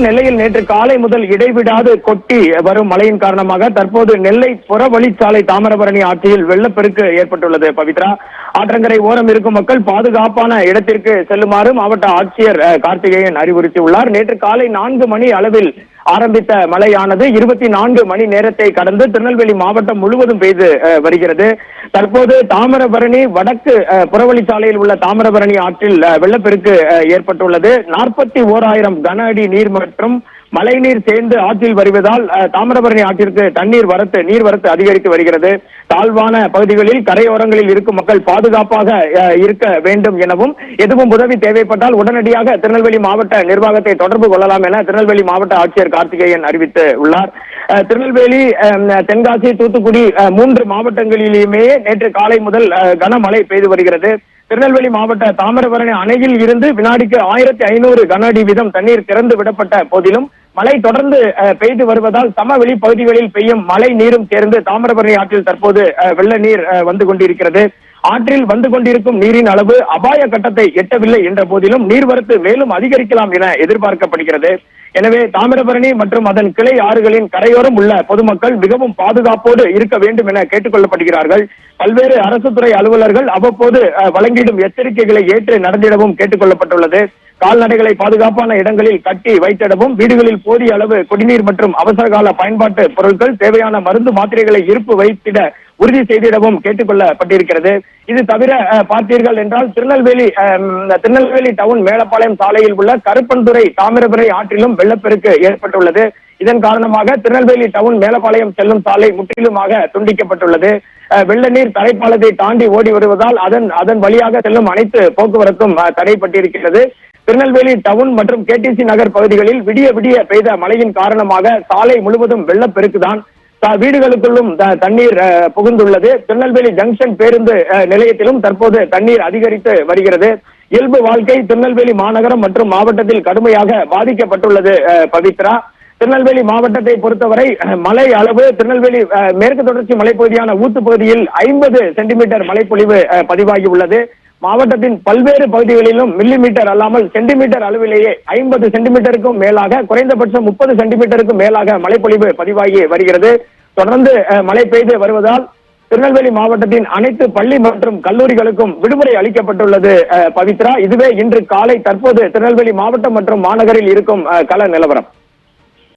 நெல்லையில் நேற்று காலை முதல் இடைவிடாது கொட்டி வரும் மழையின் காரணமாக தற்போது நெல்லை புறவழிச்சாலை தாமிரபரணி ஆற்றில் வெள்ளப்பெருக்கு ஏற்பட்டுள்ளது. பவித்ரா, ஆற்றங்கரை ஓரம் இருக்கும் மக்கள் பாதுகாப்பான இடத்திற்கு செல்லுமாறு மாவட்ட ஆட்சியர் கார்த்திகேயன் அறிவுறுத்தியுள்ளார். நேற்று காலை 4 மணி அளவில் ஆரம்பித்த மழையானது 24 மணி நேரத்தை கடந்து திருநெல்வேலி மாவட்டம் முழுவதும் பெய்து வருகிறது. தற்போது தாமிரபரணி வடக்கு புறவழிச்சாலையில் உள்ள தாமிரபரணி ஆற்றில் வெள்ளப்பெருக்கு ஏற்பட்டுள்ளது. 41,000 கன அடி நீர் மற்றும் மழைநீர் சேர்ந்து ஆற்றில் வருவதால் தாமிரபரணி ஆற்றிற்கு நீர்வரத்து அதிகரித்து வருகிறது. தாழ்வான பகுதிகளில் கரையோரங்களில் இருக்கும் மக்கள் பாதுகாப்பாக இருக்க வேண்டும் எனவும் எதுவும் உதவி தேவைப்பட்டால் உடனடியாக திருநெல்வேலி மாவட்ட நிர்வாகத்தை தொடர்பு கொள்ளலாம் என திருநெல்வேலி மாவட்ட ஆட்சியர் கார்த்திகேயன் அறிவித்து உள்ளார். திருநெல்வேலி, தென்காசி, தூத்துக்குடி 3 மாவட்டங்களிலுமே நேற்று காலை முதல் கனமழை பெய்து வருகிறது. திருநெல்வேலி மாவட்ட தாமிரபரணி அணையில் இருந்து வினாடிக்கு 1500 கன அடி வீதம் தண்ணீர் திறந்து விடப்பட்ட போதிலும் மழை தொடர்ந்து பெய்து வருவதால் சமவெளி பகுதிகளில் பெய்யும் மழை நீரும் சேர்ந்து தாமிரபரணி ஆற்றில் தற்போது வெள்ள நீர் வந்து கொண்டிருக்கிறது. ஆற்றில் வந்து கொண்டிருக்கும் நீரின் அளவு அபாய கட்டத்தை எட்டவில்லை என்ற போதிலும் நீர்வரத்து மேலும் அதிகரிக்கலாம் என எதிர்பார்க்கப்படுகிறது. எனவே தாமிரபரணி மற்றும் அதன் கிளை ஆறுகளின் கரையோரம் உள்ள பொதுமக்கள் மிகவும் பாதுகாப்போடு இருக்க வேண்டும் என கேட்டுக் கொள்ளப்படுகிறார்கள். பல்வேறு அரசு துறை அலுவலர்கள் அவ்வப்போது வழங்கிடும் எச்சரிக்கைகளை ஏற்று நடந்திடவும் கேட்டுக் கொள்ளப்பட்டுள்ளது. கால்நடைகளை பாதுகாப்பான இடங்களில் கட்டி வைத்திடவும், வீடுகளில் போதிய அளவு குடிநீர் மற்றும் அவசரகால பயன்பாட்டு பொருட்கள், தேவையான மருந்து மாத்திரைகளை இருப்பு வைத்திட உறுதி செய்திடவும் கேட்டுக் கொள்ளப்பட்டிருக்கிறது. இது தவிர பார்த்தீர்கள் என்றால் திருநெல்வேலி டவுன் மேலப்பாளையம் சாலையில் உள்ள கருப்பன்துறை தாமிரபரணி ஆற்றிலும் வெள்ளப்பெருக்கு ஏற்பட்டுள்ளது. இதன் காரணமாக திருநெல்வேலி டவுன் மேலப்பாளையம் செல்லும் சாலை முற்றிலுமாக துண்டிக்கப்பட்டுள்ளது. வெள்ள நீர் தரைப்பாலத்தை தாண்டி ஓடி வருவதால் அதன் வழியாக செல்லும் அனைத்து போக்குவரத்தும் தடைப்பட்டிருக்கிறது. திருநெல்வேலி டவுன் மற்றும் கேடிசி நகர் பகுதிகளில் விடிய பெய்த மழையின் காரணமாக சாலை முழுவதும் வெள்ளப்பெருக்குதான். வீடுகளுக்குள்ளும் தண்ணீர் புகுந்துள்ளது. திருநெல்வேலி ஜங்ஷன் பேருந்து நிலையத்திலும் தற்போது தண்ணீர் அதிகரித்து வருகிறது. இயல்பு வாழ்க்கை திருநெல்வேலி மாநகரம் மற்றும் மாவட்டத்தில் கடுமையாக பாதிக்கப்பட்டுள்ளது. பவித்ரா, திருநெல்வேலி மாவட்டத்தை பொறுத்தவரை மழை அளவு திருநெல்வேலி மேற்கு தொடர்ச்சி மலைப்பகுதியான ஊத்து பகுதியில் 50 சென்டிமீட்டர் மழைப்பொழிவு பதிவாகி உள்ளது. மாவட்டத்தின் பல்வேறு பகுதிகளிலும் மில்லிமீட்டர் அல்லாமல் சென்டிமீட்டர் அளவிலேயே 50 சென்டிமீட்டருக்கும் மேலாக, குறைந்தபட்சம் 30 சென்டிமீட்டருக்கும் மேலாக மழைப்பொழிவு பதிவாகி வருகிறது. தொடர்ந்து மழை பெய்து வருவதால் திருநெல்வேலி மாவட்டத்தின் அனைத்து பள்ளி மற்றும் கல்லூரிகளுக்கும் விடுமுறை அளிக்கப்பட்டுள்ளது. பவித்ரா, இதுவே இன்று காலை தற்போது திருநெல்வேலி மாவட்டம் மற்றும் மாநகரில் இருக்கும் கள நிலவரம்.